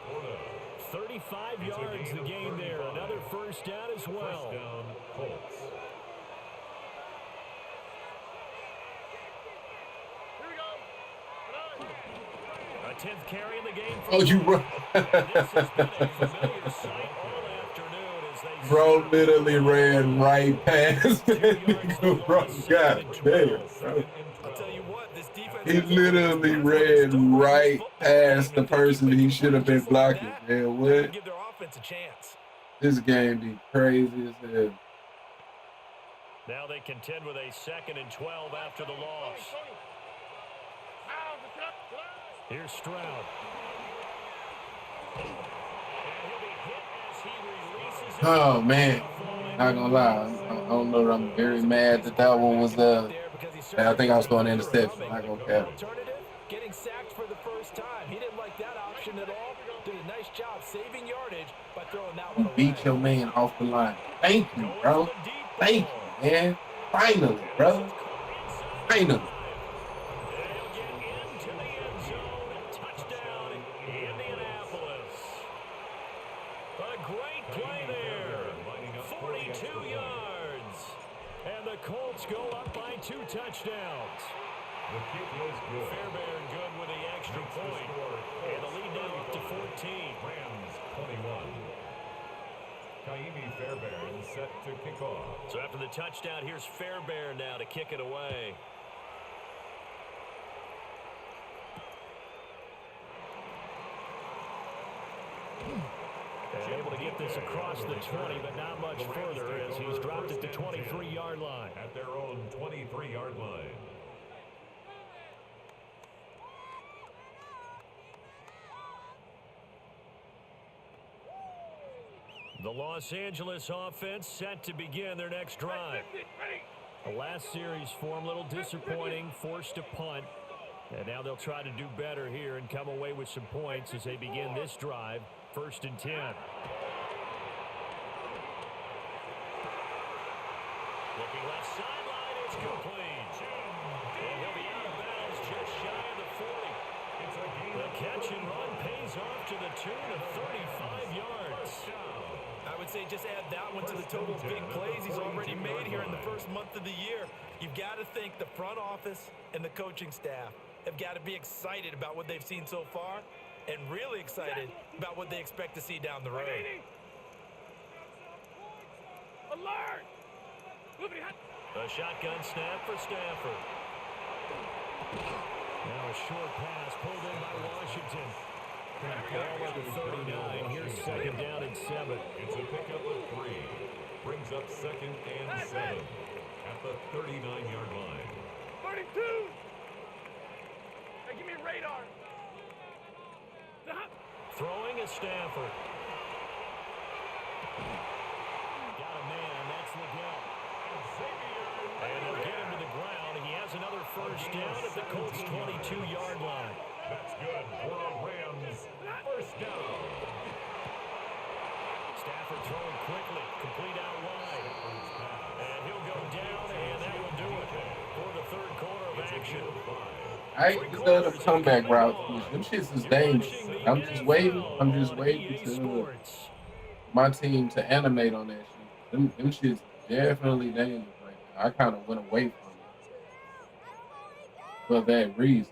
35 yards the gain there. Another first down as well. First down, Colts. Here we go. A 10th carry in the game. Oh, you run. This has been a familiar sight all afternoon as they Bro literally ran right past that nigga, bro. God damn, bro. I'll tell you what, this defense... He literally ran right past the person he should have been blocking, man. What? Give their offense a chance. This game be crazy as hell. Now they contend with a 2nd and 12 after the loss. Here's Stroud. And he'll be hit as he releases it. Oh, man. Not gonna lie. I don't know that I'm very mad that one was, I think I was going to intercept. Not gonna cap. Alternative, getting sacked for the first time. He didn't like that option at all. Did a nice job saving yardage by throwing that one You away. beat your man off the line. Thank you, bro. Thank you, man. Finally, bro. Finally. Colts go up by 2 touchdowns. The kick was good. Fairbairn good with the extra point. And the lead now to 14. Rams 21. Kaimi Fairbairn set to kick off. So after the touchdown, here's Fairbairn now to kick it away. And able to get this across the 20, but not much further as he's dropped at the 23-yard line. At their own 23-yard line. The Los Angeles offense set to begin their next drive. The last series for them, a little disappointing, forced to punt. And now they'll try to do better here and come away with some points as they begin this drive. 1st and 10. Looking left sideline, it's complete. And he'll be out of bounds just shy of the 40. The catch and run pays off to the tune of 35 yards. I would say just add that one to the total of big plays he's already made here in the first month of the year. You've got to think the front office and the coaching staff have got to be excited about what they've seen so far and really excited about what they expect to see down the road. Alert! A shotgun snap for Stafford. Now a short pass pulled in by Washington. Ball at the 39. Here's 2nd down and 7. It's a pickup of 3. Brings up 2nd and 7 at the 39-yard line. 32! Hey, give me a radar. Throwing is Stafford. Got a man. That's Liddell. And he'll get him to the ground. He has another 1st down at the Colts' 22-yard line. That's good for the Rams. 1st down. Stafford throwing quickly. Complete out wide. And he'll go down, and that will do it for the 3rd quarter of action. I ain't done a comeback route. Them shits is dangerous. I'm just waiting to my team to animate on that shit. Them shits definitely dangerous right now. I kind of went away from it for that reason.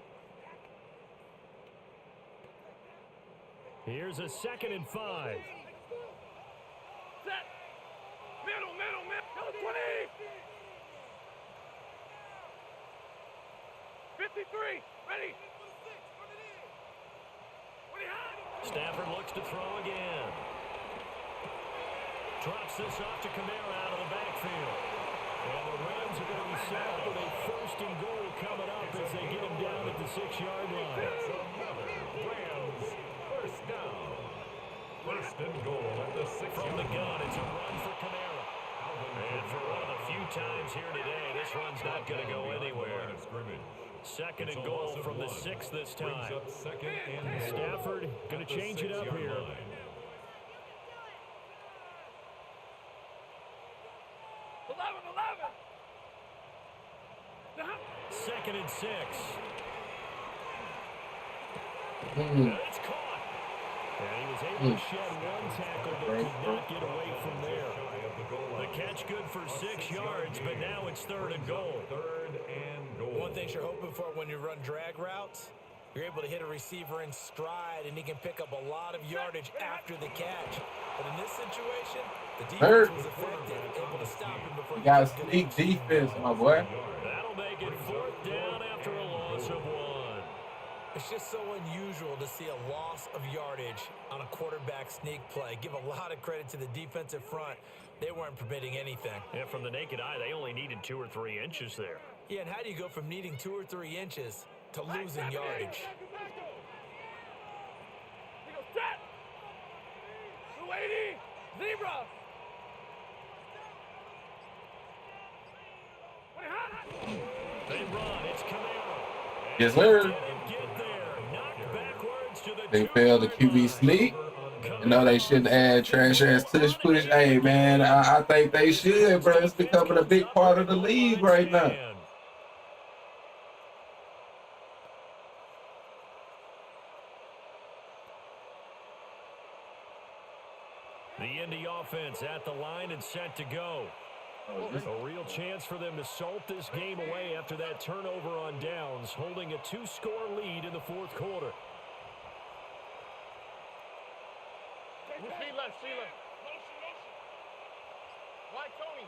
Here's a 2nd and 5. Set! Middle! Go 20! 53! Ready! Stafford looks to throw again. Drops this off to Kamara out of the backfield. And the Rams are going to be set up with a 1st and goal coming up as they get him down at the 6-yard line. That's another Rams 1st down. 1st and goal at the 6-yard line. From the gun, it's a run for Kamara. And for one of the few times here today, this run's not going to go anywhere. 2nd and goal from the 6 this time. Stafford going to change it up here. 2nd and 6. It's caught. And he was able to shed one tackle, but could not get away from there. The catch good for 6 yards, but now it's 3rd and goal. 3rd and goal. One thing you're hoping for when you run drag routes, you're able to hit a receiver in stride, and he can pick up a lot of yardage after the catch. But in this situation, the defense was effective, able to stop him before you got sneak defense, my boy. That'll make it 4th down after a loss of 1. It's just so unusual to see a loss of yardage on a quarterback sneak play. Give a lot of credit to the defensive front. They weren't permitting anything. And from the naked eye, they only needed 2 or 3 inches there. Yeah, and how do you go from needing 2 or 3 inches to losing yardage? Set! 280! Zebra! They run. It's Kamara. Yes, sir. Get there. Knocked backwards to the They failed the QB sneak. You know they shouldn't add trash ass tush push. Hey man, I think they should, bro. It's becoming a big part of the league right now. The Indy offense at the line and set to go. A real chance for them to salt this game away after that turnover on downs, holding a 2-score lead in the 4th quarter. Speed left, speed left. Why Tony?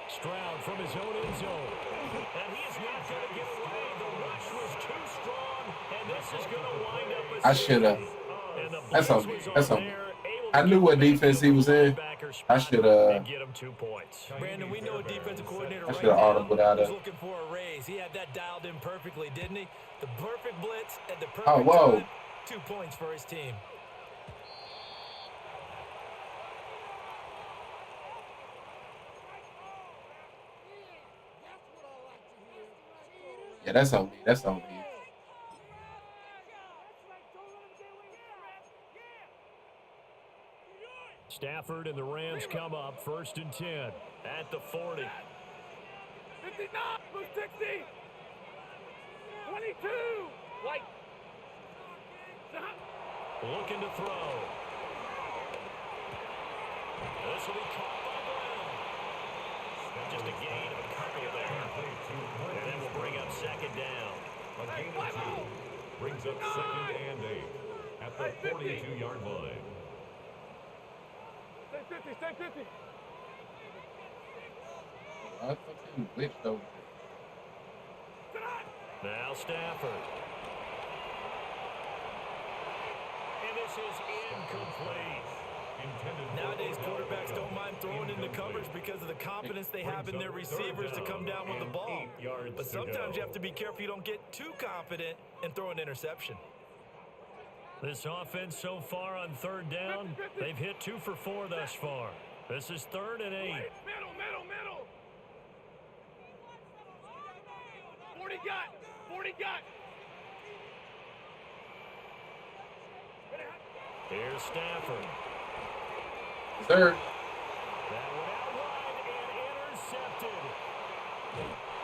Stroud from his own end zone. And he is not going to get away. The rush was too strong, and this is going to wind up a I should have. And the That's blitz okay. was That's on okay. there, able to I knew get what back defense to he the was in. linebacker I spot should and get him 2 points. Brandon, we know a defensive coordinator I right should have now audibled out who's of. looking for a raise. He had that dialed in perfectly, didn't he? The perfect blitz at the perfect Oh, whoa. time. 2 points for his team. Yeah, that's on me. That's on me. Stafford and the Rams come up 1st and 10 at the 40. 59, move 60. 22. White. Looking to throw. This will be caught by Brown. Just a gain of a couple there. And then we'll bring up 2nd down. A gain of 2 brings up 2nd and 8 at the 42-yard line. Stay 50. I fucking glitched over. Now Stafford. And this is incomplete. Nowadays, quarterbacks don't mind throwing into coverage because of the confidence they have in their receivers to come down with the ball. But sometimes you have to be careful you don't get too confident and throw an interception. This offense so far on 3rd down, they've hit 2 for 4 thus far. This is 3rd and 8. Middle. 40 got. Here's Stafford. Sir. That one out wide and intercepted.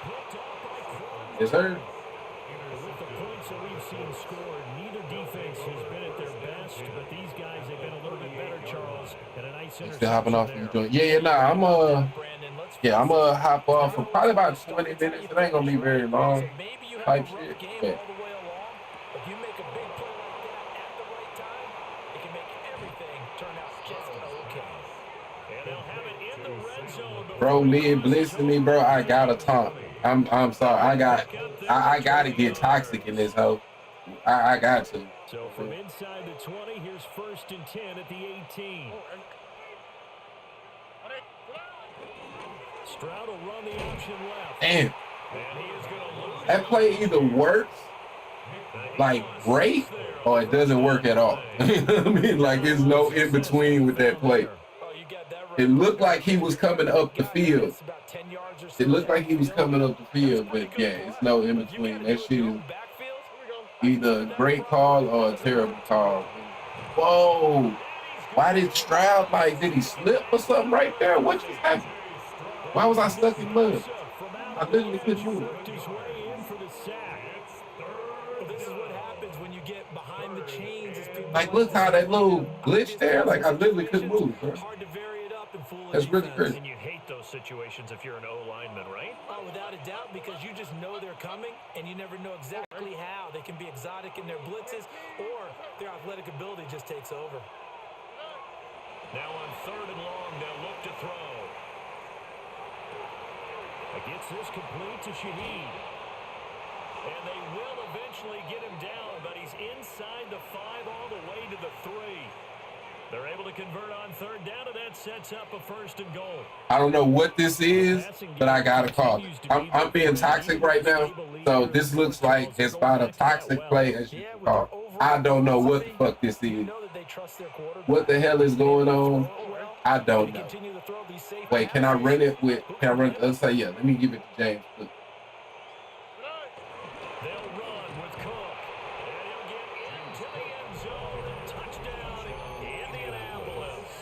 Picked off by Crumb. Yes, sir. With the points that we've seen scored, neither defense has been at their best, but these guys have been a little bit better, Charles, and a nice interception. Still hopping off there. the joint. Yeah, nah, I'm hop off for probably about 20 minutes. It ain't gonna be very long. Maybe you have Type a rough shit. game Yeah. all the way along. If you make a big play like that at the right time, it can make everything turn out just okay. And they'll have it in the red zone. Bro, Lid blitzing me, bro. I gotta talk. I'm sorry. I gotta get toxic in this hoe. I got to. So from inside the 20, here's 1st and 10 at the 18. Stroud will run the option left. Damn. And he is going to lose That play either works like great or it doesn't work at all. I mean, like there's no in between with that play. It looked like he was coming up the field. It looked like he was coming up the field, but yeah, it's no in between. That shit is either a great call or a terrible call. Whoa. Why did Stroud, did he slip or something right there? What just happened? Why was I stuck in mud? I literally couldn't move. This is what happens when you get behind the chains. Look how that little glitch there. I literally couldn't move, bro. Hard to vary it up and fool That's really crazy. And you hate those situations if you're an O-lineman, right? Oh, without a doubt, because you just know they're coming, and you never know exactly how. They can be exotic in their blitzes, or their athletic ability just takes over. Now on 3rd and long, they'll look to throw. Gets this complete to Shaheed. And they will eventually get him down, but he's inside the 5 all the way to the 3. They're able to convert on 3rd down, and that sets up a 1st and goal. I don't know what this is, but I got to call it. I'm being toxic right now, so this looks like as about a toxic play as you can call. I don't know what the fuck this is. What the hell is going on? I don't know. Wait, can I run it with? Can I run it? Let's say yeah. Let me give it to James. They'll run with Cook, and he'll get into the end zone. Touchdown, Indianapolis.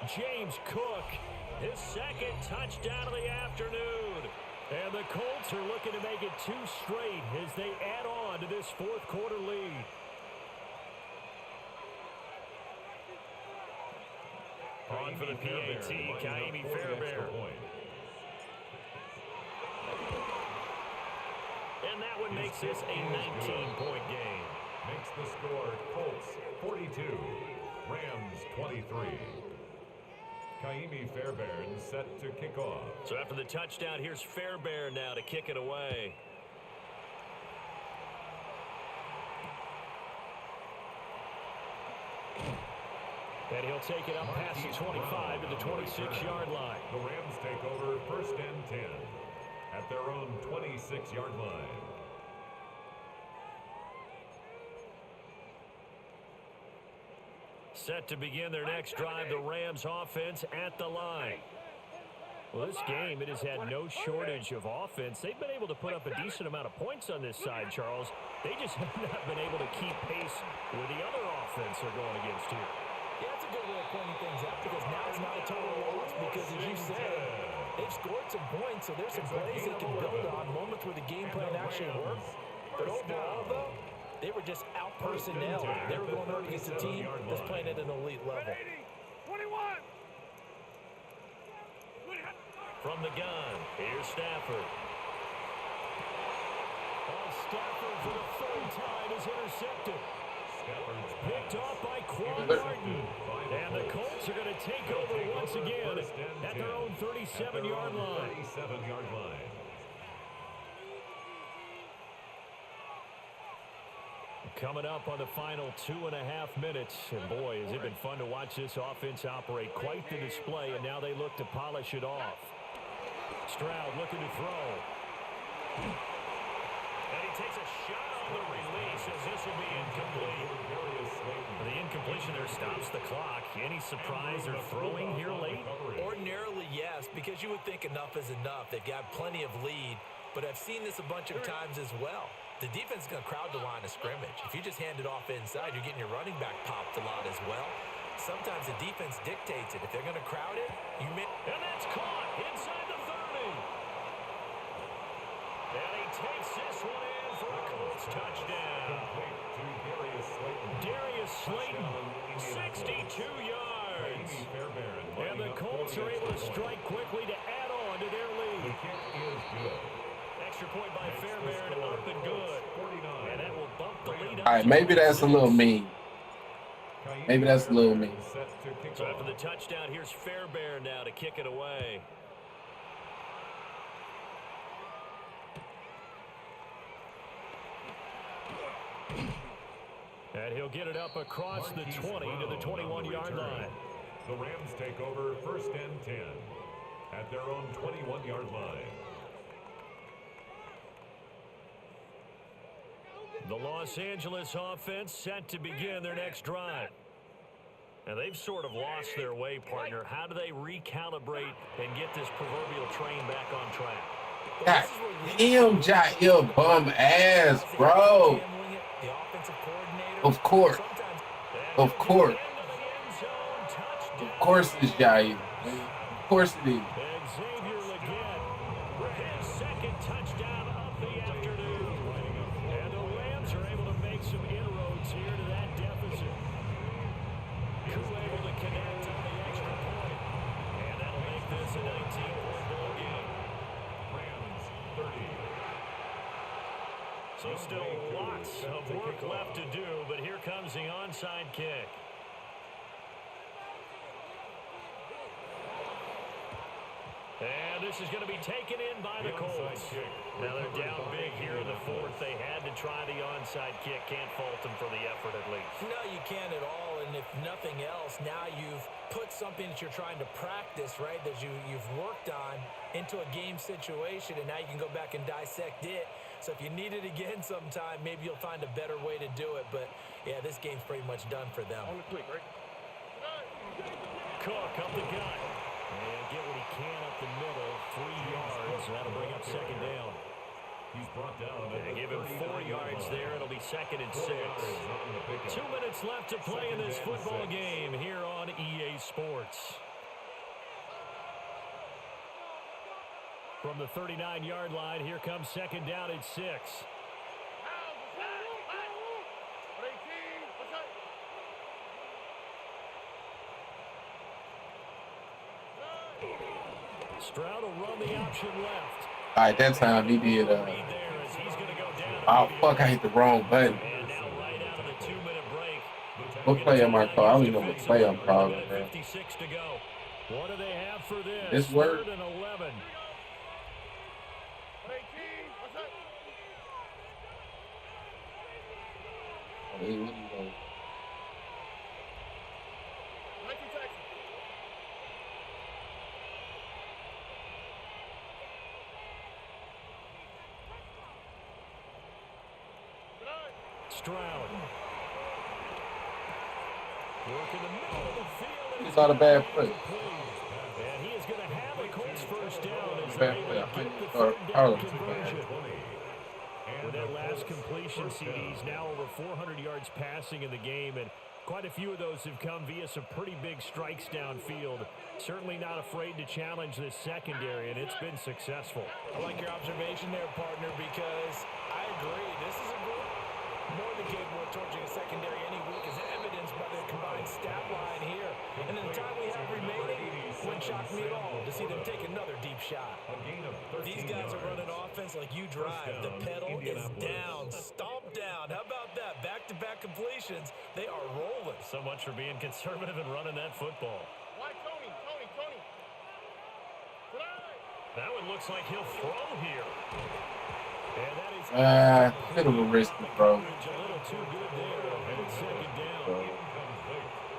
James Cook, his 2nd touchdown of the afternoon. And the Colts are looking to make it 2 straight as they add on to this 4th quarter lead. On for the PAT, Kaimi Fairbairn. And that one makes this a 19-point game. makes the score Colts 42, Rams 23. Kaimi Fairbairn set to kick off. So after the touchdown, here's Fairbairn now to kick it away. And he'll take it up past the 25 to the 26-yard line. The Rams take over 1st and 10 at their own 26-yard line. Set to begin their next drive, the Rams offense at the line. Well, this game, it has had no shortage of offense. They've been able to put up a decent amount of points on this side, Charles. They just have not been able to keep pace with the other offense they're going against here. Yeah, that's a good way of pointing things out because now it's not a total loss because, as you said, they've scored some points, so there's some plays they can build on, moments where the game plan actually worked. But overall, though, they were just out-personnel. They were going up against a team that's playing at an elite level. 21. From the gun, here's Stafford. Stafford for the 3rd time is intercepted. Picked off by Quan Martin. And the Colts are going to take over once again at their own 37-yard line. Coming up on the final 2.5 minutes. And boy, has it been fun to watch this offense operate. Quite the display, and now they look to polish it off. Stroud looking to throw. And he takes a shot on the release as this will be incomplete. The incompletion there stops the clock. Any surprise or throwing here late? Ordinarily, yes, because you would think enough is enough. They've got plenty of lead, but I've seen this a bunch of times as well. The defense is going to crowd the line of scrimmage. If you just hand it off inside, you're getting your running back popped a lot as well. Sometimes the defense dictates it. If they're going to crowd it, you may... And that's caught inside the 30. And he takes this one in for a Colts touchdown. Darius Slayton, 62 yards. And the Colts are able to strike quickly to add on to their lead. Extra point by Fairbairn, up and good. And that will bump the lead up. All right, maybe that's a little mean. Maybe that's a little mean. So after the touchdown, here's Fairbairn now to kick it away. And he'll get it up across the 20 to the 21-yard line. The Rams take over 1st and 10 at their own 21-yard line. The Los Angeles offense set to begin their next drive. And they've sort of lost their way, partner. How do they recalibrate and get this proverbial train back on track? God damn, Jair bum ass, bro. Of course. Of course. Of course it's Jair. Of course it is. Xavier Legette, his 2nd touchdown of the afternoon. And the Rams are able to make some inroads here to that deficit. Thru able to connect on the extra point. And that'll make this a 19-point ball game. Rams 30. So still lots of work left to do, but here comes the onside kick. And this is going to be taken in by the Colts. Now they're down big here in the 4th. They had to try the onside kick. Can't fault them for the effort at least. No, you can't at all. And if nothing else, now you've put something that you're trying to practice, right, that you've worked on into a game situation, and now you can go back and dissect it. So if you need it again sometime, maybe you'll find a better way to do it. But, yeah, this game's pretty much done for them. Cook up the gut. And get what he can up the middle. 3 yards. That'll bring up 2nd down. He's brought down. They give him 4 yards there. It'll be 2nd and 6. 2 minutes left to play in this football game here on EA Sports. From the 39-yard line, here comes 2nd down at 6. Stroud will run the option left. All right, that time he did. Oh, fuck, I hit the wrong button. And now right out What play am I calling? I don't even know what play I'm calling, bro. 56 to go. What do they have for this? This word? 3rd and 11. What do you know? Stroud. Work in the middle of the field. It's not a bad play. And he is going to have a Colts first down as Bad they play. I get might the start 3rd down Carlos. conversion. With that last completion, CD's now over 400 yards passing in the game, and quite a few of those have come via some pretty big strikes downfield. Certainly not afraid to challenge this secondary, and it's been successful. I like your observation there, partner, because I agree. This is a group more than capable of torching a secondary any week, as evidenced by their combined stat line here. And in the time we have remaining, wouldn't shock me at all to see them take another deep shot. These guys are running offense like you drive. The pedal is down, stomp down. How about that? Back-to-back completions. They are rolling. So much for being conservative and running that football. Tony. That one looks like he'll throw here. And that is Bit of a risky throw. a little too good there. And it's 2nd down.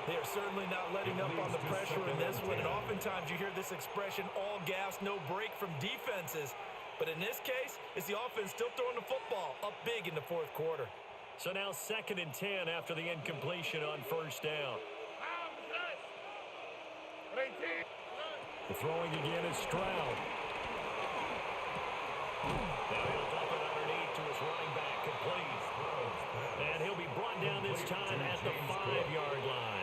They are certainly not letting up on the pressure in this one, and oftentimes you hear this expression, all gas, no break from defenses. But in this case, it's the offense still throwing the football up big in the 4th quarter. So now 2nd and 10 after the incompletion on 1st down. The throwing again is Stroud. Now he'll dump it underneath to his running back, complete. And he'll be brought down this time at the 5-yard line.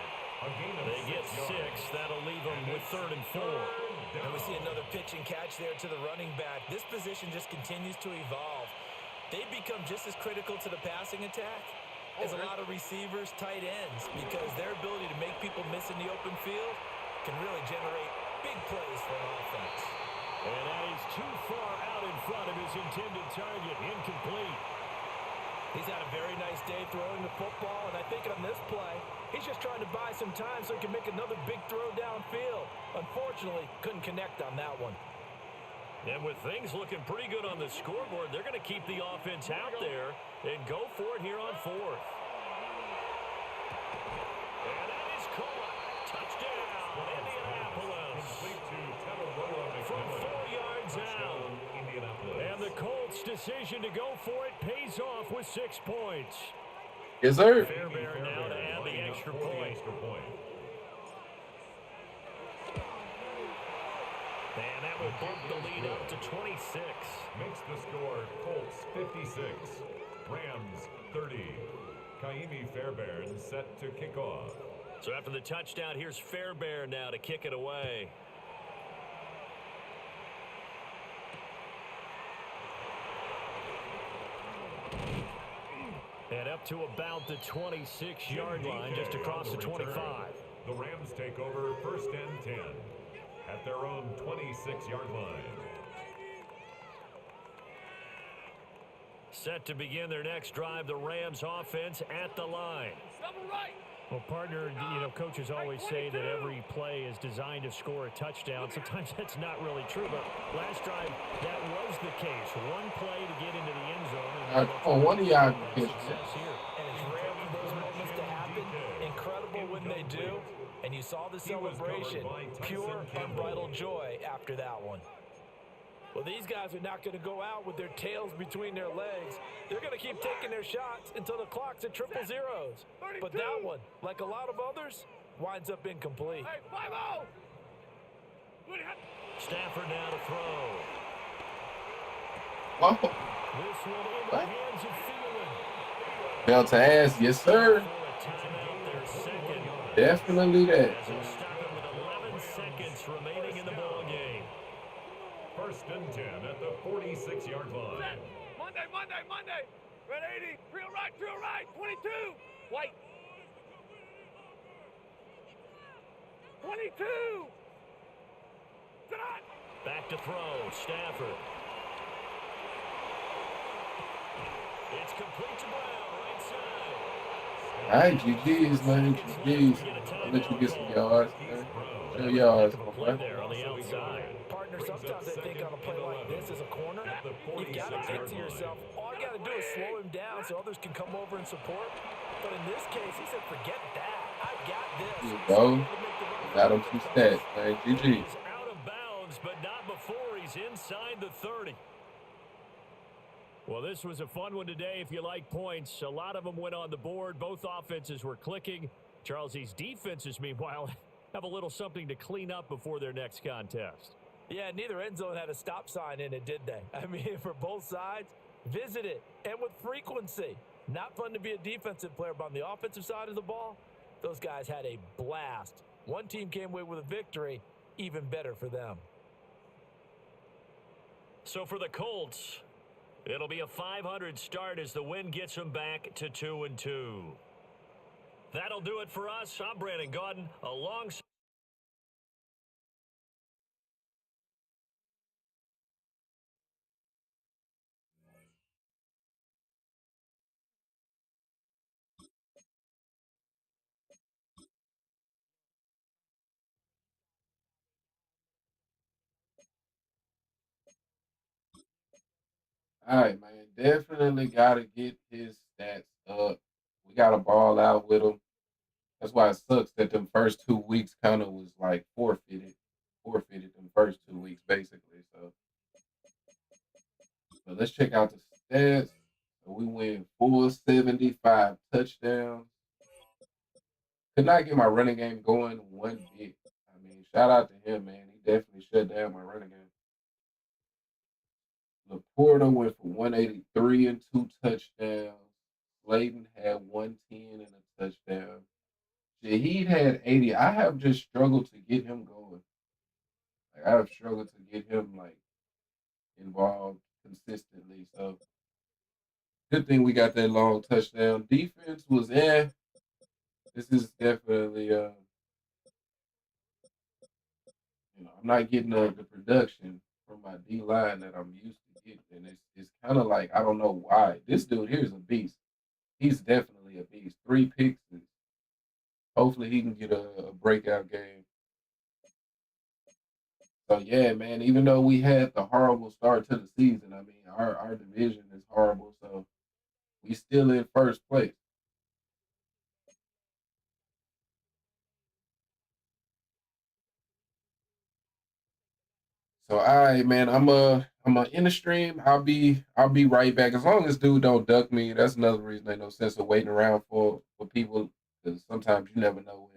They get 6. That'll leave them with 3rd and 4. And we see another pitch and catch there to the running back. This position just continues to evolve. They become just as critical to the passing attack as a lot of receivers, tight ends, because their ability to make people miss in the open field can really generate big plays for an offense. And that is too far out in front of his intended target. Incomplete. He's had a very nice day throwing the football, and I think on this play, he's just trying to buy some time so he can make another big throw downfield. Unfortunately, couldn't connect on that one. And with things looking pretty good on the scoreboard, they're going to keep the offense out there and go for it here on 4th. And that is caught. Touchdown, Indianapolis. From 4 yards out. And the Colts' decision to go for it pays off with 6 points. Yes, sir. Fairbairn now to add the extra point. And that will bump the lead up to 26. Makes the score Colts 56, Rams 30. Kaimi Fairbairn set to kick off. So after the touchdown, here's Fairbairn now to kick it away. And up to about the 26-yard line, just across the 25. The Rams take over 1st and 10 at their own 26-yard line. Set to begin their next drive, the Rams offense at the line. Well, partner, you know, coaches always say that every play is designed to score a touchdown. Sometimes that's not really true, but last drive, that was the case. One play to get into the end zone. One of y'all can Success here. And it's rare for those moments to happen. Incredible when they do. And you saw the celebration. Pure, unbridled joy after that one. Well, these guys are not going to go out with their tails between their legs. They're going to keep taking their shots until the clock's at triple zeros. But that one, like a lot of others, winds up incomplete. Hey, 5-0! Stafford now to throw. Oh, This one in the hands of Thielen. belt to ass. Yes, sir. For a timeout, their second. Definitely that. As he'll stop it with 11 seconds remaining in the ball game. 1st and 10 at the 46-yard line. Monday. Red 80. Real right. 22. White. 22. Back to throw. Stafford. It's complete to Brown, right side. All right, GG's, man. GG's. I'll let you get some yards, man. Show yards, my boy. There on the outside. Partner, sometimes I think on a play like this as a corner, you've got to think to yourself, all I got to do is slow him down so others can come over and support. But in this case, he said, forget that. I've got this. Here you go. Got him some stats, man. GG. He's out of bounds, but not before he's inside the 30. Well, this was a fun one today if you like points. A lot of them went on the board. Both offenses were clicking. Charles, these defenses, meanwhile, have a little something to clean up before their next contest. Yeah, neither end zone had a stop sign in it, did they? I mean, for both sides, visit it, and with frequency. Not fun to be a defensive player, but on the offensive side of the ball, those guys had a blast. One team came away with a victory, even better for them. So for the Colts, it'll be a 500 start as the win gets them back to 2-2. That'll do it for us. I'm Brandon Gaudin, alongside All right, man. Definitely got to get his stats up. We got to ball out with him. That's why it sucks that them first 2 weeks kind of was like forfeited them first 2 weeks basically. So, but let's check out the stats. So we win 475 touchdowns. Could not get my running game going one bit. I mean, shout out to him, man. He definitely shut down my running game. Laporta went for 183 and 2 touchdowns. Slayton had 110 and a touchdown. Shaheed had 80. I have just struggled to get him going. Like I have struggled to get him like involved consistently. So good thing we got that long touchdown. Defense was This is definitely I'm not getting the production from my D line that I'm used to getting. And it's kind of like I don't know why. This dude here is a beast. He's definitely a beast. 3 picks. Hopefully he can get a breakout game. So yeah, man. Even though we had the horrible start to the season, I mean our division is horrible. So we still in first place. So all right, man. I'm in the stream. I'll be right back. As long as dude don't duck me, that's another reason ain't no sense of waiting around for people because sometimes you never know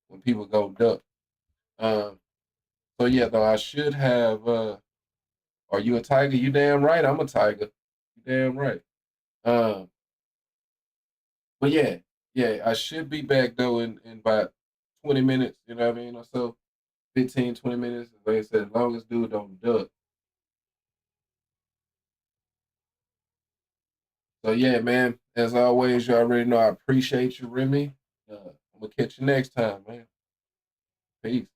when people go duck. Um. So yeah, though I should have. Are you a tiger? You damn right. I'm a tiger. You damn right. Um. But yeah, I should be back though in about 20 minutes. You know what I mean, or so. 15, 20 minutes. Like I said, as long as dude don't duck. So yeah, man. As always, you already know I appreciate you, Remy. I'm gonna catch you next time, man. Peace.